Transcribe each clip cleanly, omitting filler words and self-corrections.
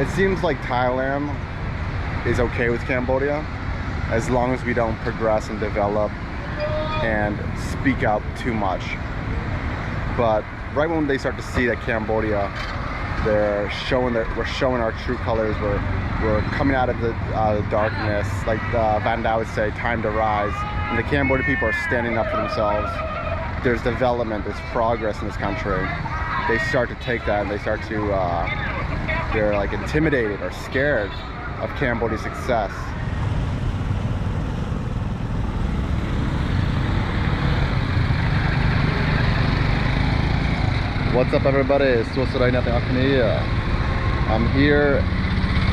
It seems like Thailand is okay with Cambodia as long as we don't progress and develop and speak out too much. But right when they start to see that Cambodia, we're showing our true colors. We're coming out of the darkness, like Van Dao would say, time to rise. And the Cambodian people are standing up for themselves. There's development, there's progress in this country. They start to take that and they start to they're like intimidated or scared of Cambodia's success. What's up, everybody? I'm here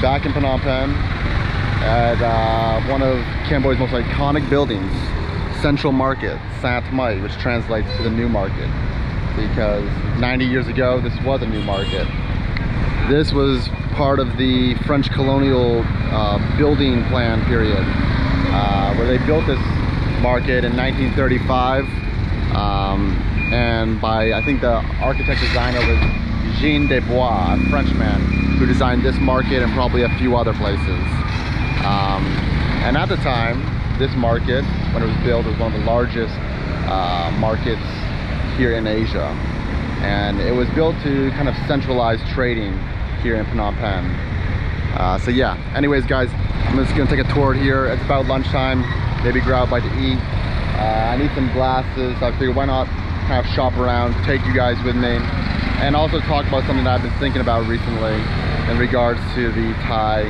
back in Phnom Penh at one of Cambodia's most iconic buildings, Central Market, Phsar Tmey, which translates to the new market, because 90 years ago this was a new market. This was part of the French colonial building plan period, where they built this market in 1935, and by, I think the architect designer was Jean Desbois, a Frenchman, who designed this market and probably a few other places. And at the time, this market, when it was built, was one of the largest markets here in Asia. And it was built to kind of centralize trading here in Phnom Penh. So yeah, anyways guys, I'm just gonna take a tour here. It's about lunchtime, maybe grab a bite to eat. I need some glasses, so I figured why not kind of shop around, take you guys with me, and also talk about something that I've been thinking about recently in regards to the Thai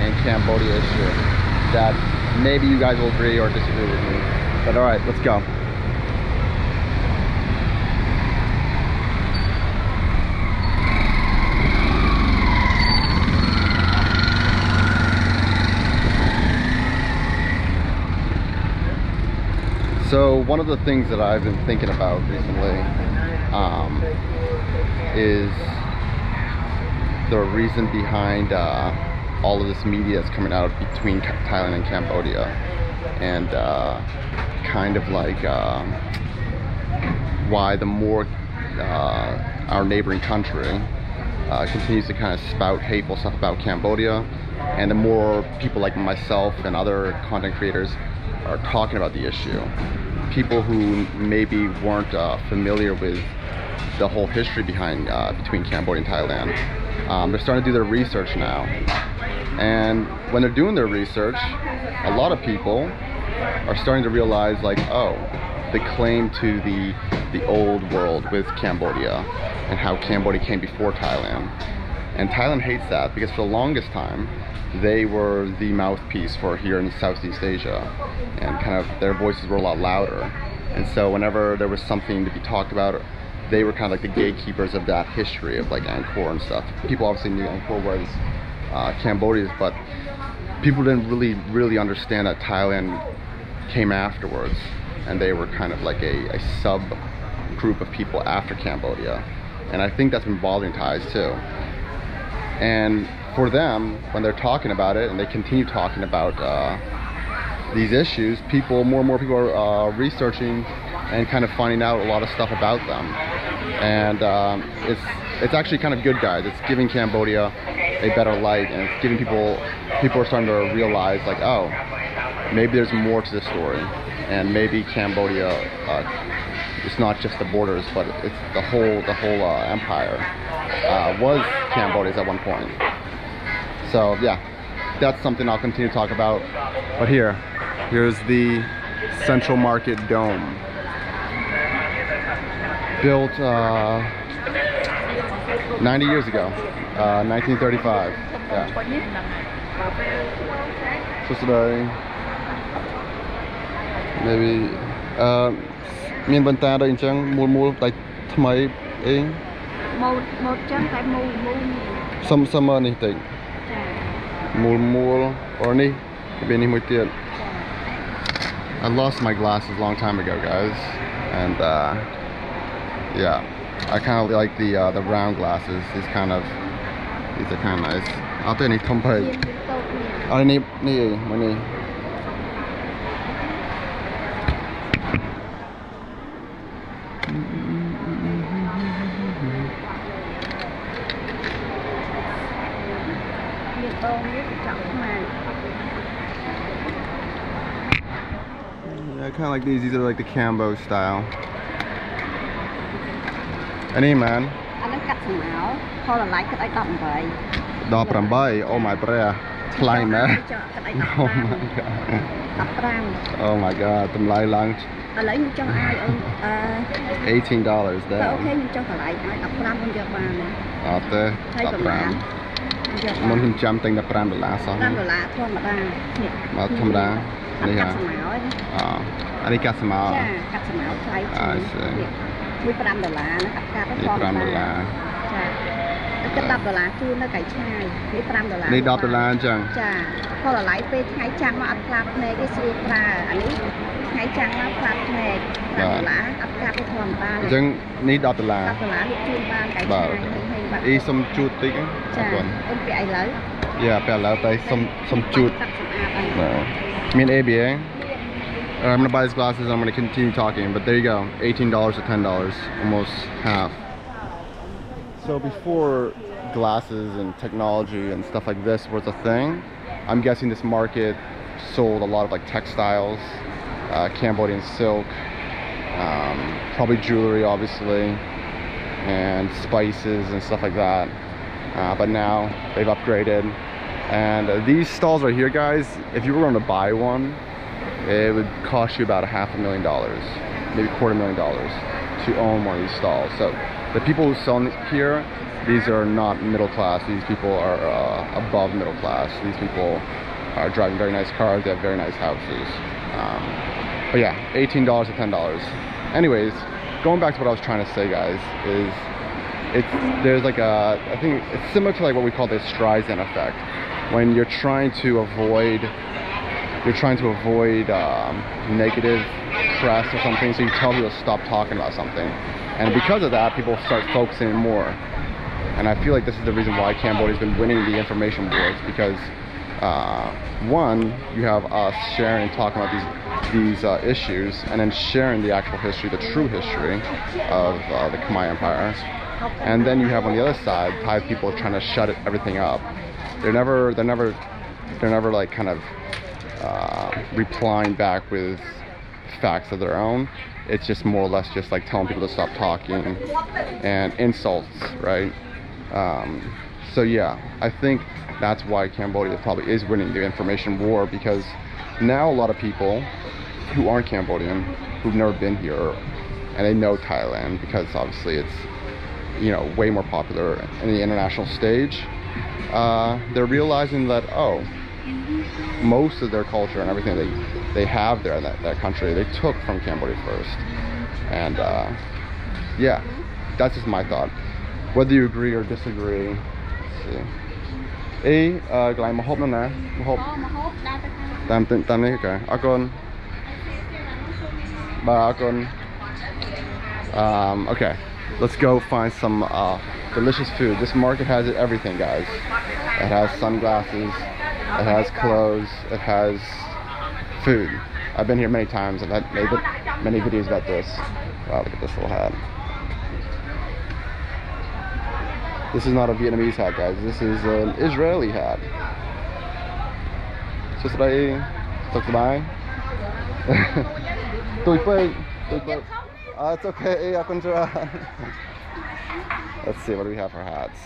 and Cambodia issue, that maybe you guys will agree or disagree with me. But all right, let's go. So one of the things that I've been thinking about recently is the reason behind all of this media that's coming out between Thailand and Cambodia, and kind of like why the more our neighboring country continues to kind of spout hateful stuff about Cambodia, and the more people like myself and other content creators are talking about the issue. People who maybe weren't familiar with the whole history behind between Cambodia and Thailand, they're starting to do their research now. And when they're doing their research, a lot of people are starting to realize, like, oh, the claim to the old world with Cambodia and how Cambodia came before Thailand. And Thailand hates that because for the longest time they were the mouthpiece for here in Southeast Asia, and kind of their voices were a lot louder. And so whenever there was something to be talked about, they were kind of like the gatekeepers of that history of like Angkor and stuff. People obviously knew Angkor was Cambodia's, but people didn't really understand that Thailand came afterwards, and they were kind of like a sub group of people after Cambodia. And I think that's been bothering Thais too. And for them, when they're talking about it and they continue talking about these issues, more and more people are researching and kind of finding out a lot of stuff about them. And it's actually kind of good, guys. It's giving Cambodia a better light, and it's giving people are starting to realize, like, oh, maybe there's more to this story, and maybe Cambodia, it's not just the borders, but it's the whole empire was Cambodia's at one point. So yeah, that's something I'll continue to talk about. But here's the Central Market Dome, built 90 years ago, 1935. Yeah. So today, maybe មានបន្តាដូចអញ្ចឹងមូលតែថ្មីអីមកចឹងតែមូលសុំនេះតិចមូលអូនេះវានេះមួយទៀត I lost my glasses a long time ago, guys, and yeah, I kind of like the round glasses. These are kind of nice. I'll take any tompai. I need money. Yeah, kind of like these. These are like the Cambo style. Any man? Oh my breath. Flying man. Oh my god. Oh my god. $18 there. Muốn hình trăm tiền $15 sao? $5 នេះហ៎អានេះកាត់ស្មៅចាកាត់ស្មៅថ្លៃជាងមួយ$5ណាកាត់កាត់ទៅ$5ចាគិត$10ជូននៅកៃឆ្ងាយនេះ$5នេះ$10អញ្ចឹងចាផលឡៃពេលថ្ងៃចាំងមកអត់ផ្លាប់ភ្នែកទេស្រួលប្រើអានេះថ្ងៃចាំងមកផ្លាប់ភ្នែក$10អត់កាត់ទៅធម្មតាអញ្ចឹងនេះ$10នេះជូនបានកៃឆ្ងាយអីសុំជូតតិចអរគុណអូនពាក់អីឡើយយ៉ាពាក់ឡើយទៅសុំជូតmean ABA. I'm gonna buy these glasses. I'm gonna continue talking, but there you go, $18 to $10, almost half. So before glasses and technology and stuff like this was a thing, I'm guessing this market sold a lot of like textiles, Cambodian silk, probably jewelry, obviously, and spices and stuff like that. But now they've upgraded. And these stalls right here, guys, if you were going to buy one, it would cost you about $500,000, maybe $250,000 to own one of these stalls. So the people who sell here, these are not middle class. These people are above middle class. These people are driving very nice cars. They have very nice houses. But yeah, $18 to $10. Anyways, going back to what I was trying to say, guys, is there's like I think it's similar to like what we call the Streisand effect. When you're trying to avoid negative press or something, so you tell people to stop talking about something, and because of that, people start focusing more. And I feel like this is the reason why Cambodia's been winning the information wars, because one, you have us sharing and talking about these issues, and then sharing the actual history, the true history of the Khmer Empire. And then you have on the other side, Thai people trying to shut everything up. They're never like kind of replying back with facts of their own. It's just more or less just like telling people to stop talking and insults, right? So yeah, I think that's why Cambodia probably is winning the information war, because now a lot of people who aren't Cambodian, who've never been here, and they know Thailand because obviously it's, you know, way more popular in the international stage. They're realizing that, oh, most of their culture and everything they have there in that country, they took from Cambodia first. And yeah, that's just my thought. Whether you agree or disagree, let's see. Okay, let's go find some delicious food. This market has everything, guys. It has sunglasses, it has clothes, it has food. I've been here many times. I've made many videos about this. Wow, look at this little hat. This is not a Vietnamese hat, guys. This is an Israeli hat. Just like it's okay. I can try. Let's see, what do we have for hats?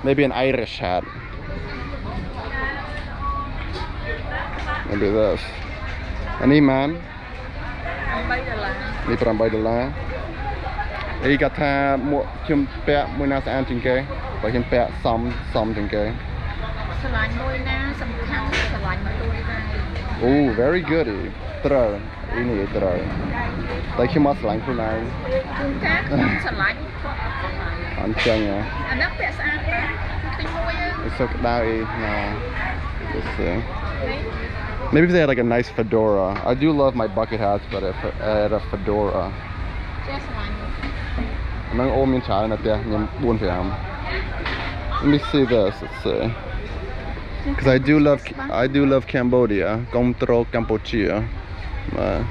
Maybe an Irish hat. Maybe this. Any man? $8. Hey, got time more Kim Pet when I was answering gay. But Kim Pet something gay. Oh, very good. Throw. You need throw. Like you must like for now. I'm telling you. It's so cloudy now. Let's see. Maybe if they had like a nice fedora. I do love my bucket hats, but if I had a fedora. Let me see this. Let's see. Because I do love Cambodia. Control Cambodia. Let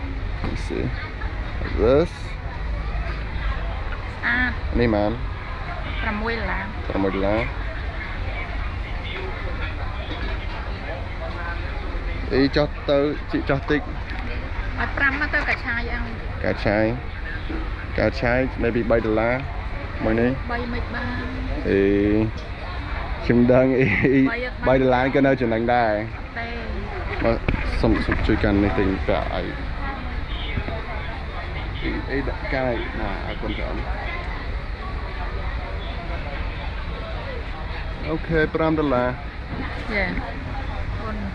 me see. This. Any man. ý cho tới chị cho tích Ở Pram nó tới cả chai ăn. Cả chai maybe $3 mấy ní Bay mệt ba. thì chim đang ý $3cái nơi chuyện đánh đài mà xong chuiกันในtình cả ấy cái này là con chọn ok $5 Yeah.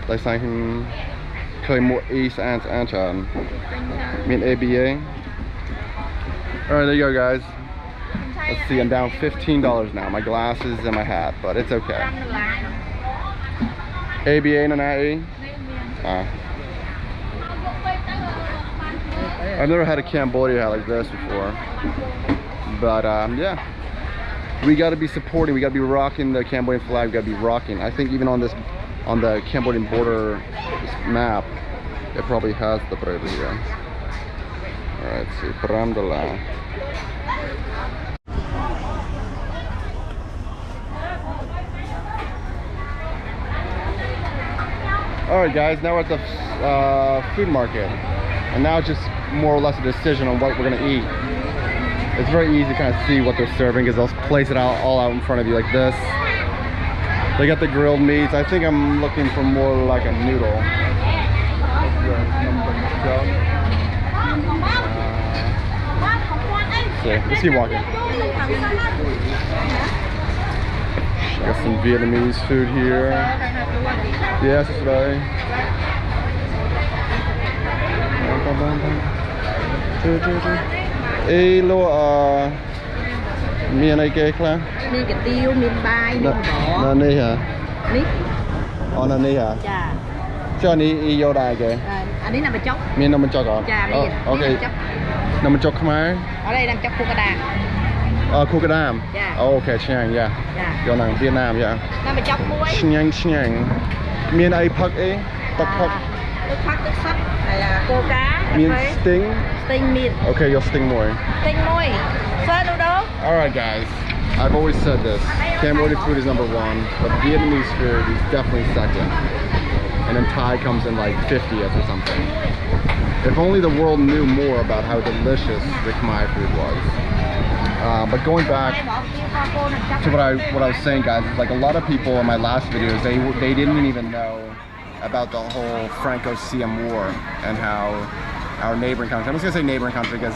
tại sao khơi mua y san chọn mean ABA. Alright, there you go, guys. Let's see, I'm down $15 now. My glasses and my hat, but it's okay. ABA and an IE? I've never had a Cambodia hat like this before. But yeah. We gotta be supporting, we gotta be rocking the Cambodian flag, we gotta be rocking. I think even on the Cambodian border map, it probably has the brave here. Alright, let's see, $5. Alright guys, now we're at the food market. And now it's just more or less a decision on what we're gonna eat. It's very easy to kind of see what they're serving because they'll place it all out in front of you like this. They got the grilled meats. I think I'm looking for more like a noodle. Let's keep walking. Got some Vietnamese food here. Yes, it's right. Ê lô miền này kê khá Miền cái tiêu, miền bay, miền đỏ. Nà ni hả? Ní. Nà ni hả? Dạ. Cho ni vô đài kìa. Anh ấy nằm bên chốc. Miền nằm bên chốc hả? Dạ, miền. Ok. Nằm bên chốc Khmer. Ở đây nằm chốc Khu Ca Đàm. Khu Ca Đàm. Dạ. Ok, Chiang, yeah. Dạ. Vô nàng Việt Nam, yeah. Nằm bên chốc muối. Chiang. Miền ấy phắc ấy. Tắc phắc. Tức phắc, tức sắt. Này là cô cá. Miền sting. Sting miền. Okay, you'll sting more. Sting muối. Phơ đâu đâu. Alright guys, I've always said this. Cambodian food is #1, but Vietnamese food is definitely second. And then Thai comes in like 50th or something. If only the world knew more about how delicious the Khmer food was. But going back to what I was saying, guys, is like a lot of people in my last videos, they didn't even know about the whole Franco-Siam War and how our neighboring country, I'm just gonna say neighboring country because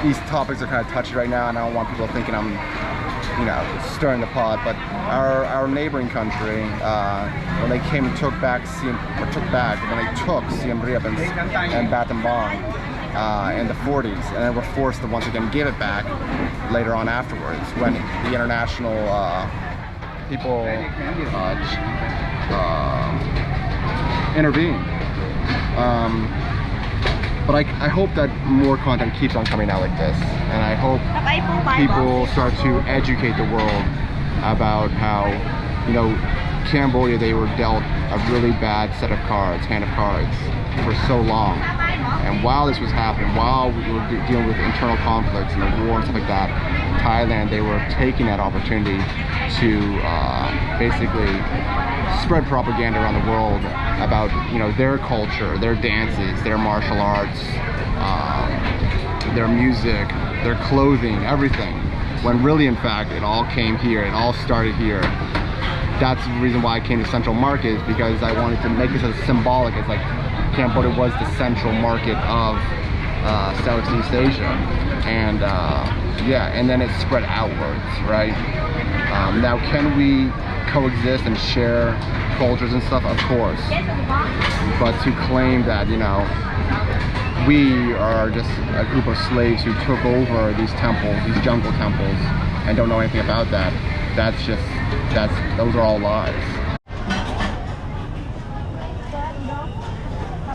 these topics are kind of touchy right now and I don't want people thinking I'm, you know, stirring the pot, but our neighboring country, when they came and took Siem Reap and Battambang in the 40s, and then were forced to once again give it back later on afterwards when the international people intervened. But I hope that more content keeps on coming out like this, and I hope people start to educate the world about how, you know, Cambodia, they were dealt a really bad hand of cards for so long. And while this was happening, while we were dealing with internal conflicts and the war and stuff like that, Thailand, they were taking that opportunity to basically spread propaganda around the world about, you know, their culture, their dances, their martial arts, their music, their clothing, everything. When really, in fact, it all came here, it all started here. That's the reason why I came to Central Market, is because I wanted to make this as symbolic as like Cambodia was the central market of Southeast Asia, and yeah, and then it spread outwards, right? Now, can we coexist and share cultures and stuff? Of course, but to claim that, you know, we are just a group of slaves who took over these temples, these jungle temples, and don't know anything about that, those are all lies.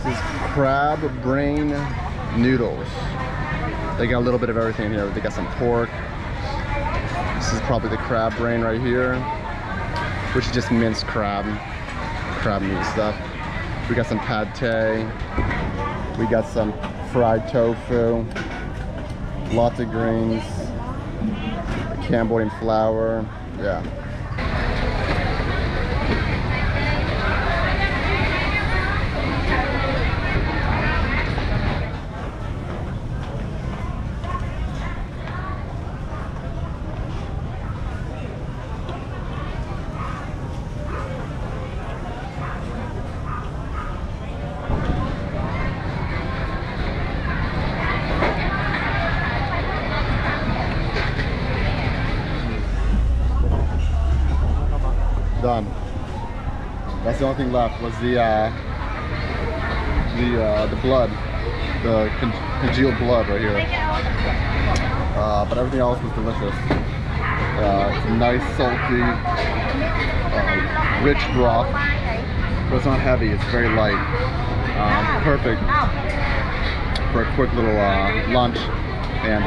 This is crab brain noodles. They got a little bit of everything in here. They got some pork. This is probably the crab brain right here, which is just minced crab meat stuff. We got some pad thai. We got some fried tofu. Lots of greens. Cambodian flour. Yeah. done. That's the only thing left was the blood, the congealed blood right here. But everything else was delicious. It's a nice, salty, rich broth, but it's not heavy. It's very light. Perfect for a quick little lunch and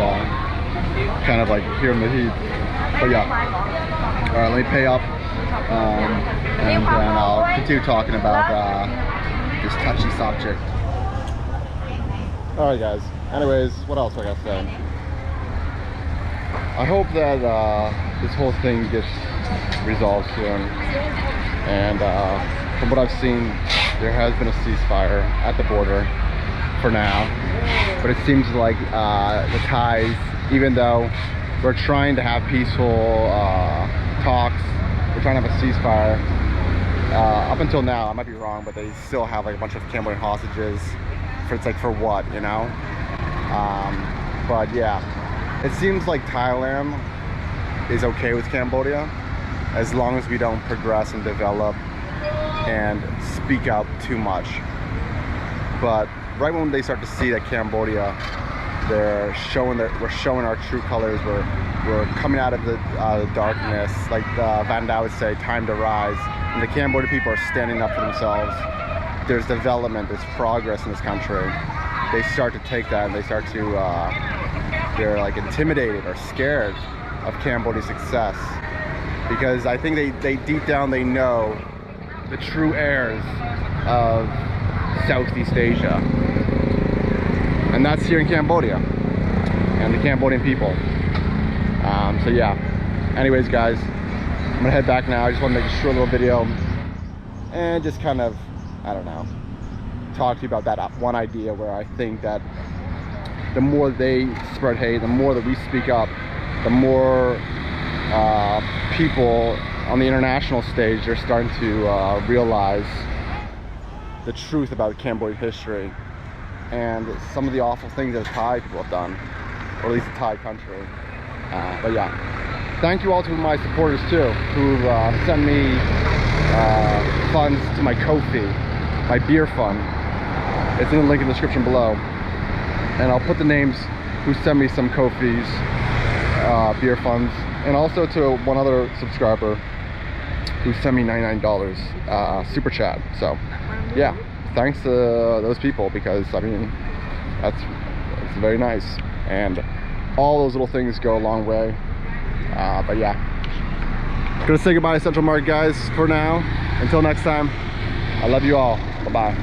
kind of like here in the heat. But yeah, all right, let me pay up and then I'll continue talking about this touchy subject. All right, guys. Anyways, what else I gotta say? I hope that this whole thing gets resolved soon. And from what I've seen, there has been a ceasefire at the border for now. But it seems like the Thais, even though we're trying to have peaceful talks, we're trying to have a ceasefire. Up until now, I might be wrong, but they still have like a bunch of Cambodian hostages. For what, you know? But yeah, it seems like Thailand is okay with Cambodia as long as we don't progress and develop and speak out too much. But right when they start to see that Cambodia, we're showing our true colors. We're coming out of the darkness, like Van Dao would say, time to rise. And the Cambodian people are standing up for themselves. There's development, there's progress in this country. They start to take that and they start to, they're like intimidated or scared of Cambodia's success. Because I think they deep down, they know the true heirs of Southeast Asia. And that's here in Cambodia and the Cambodian people. So yeah, anyways guys, I'm gonna head back now. I just want to make a short little video and just kind of, I don't know, talk to you about that one idea where I think that the more they spread hate, the more that we speak up, the more people on the international stage are starting to realize the truth about Cambodian history and some of the awful things that Thai people have done, or at least the Thai country. But yeah, thank you all to my supporters too, who've sent me funds to my Ko-fi, my beer fund. It's in the link in the description below, and I'll put the names who sent me some Ko-fi's beer funds, and also to one other subscriber who sent me $99 super chat. So yeah, thanks to those people, because I mean it's very nice, and all those little things go a long way. But yeah, gonna say goodbye to Central Market, guys, for now. Until next time, I love you all. Bye bye.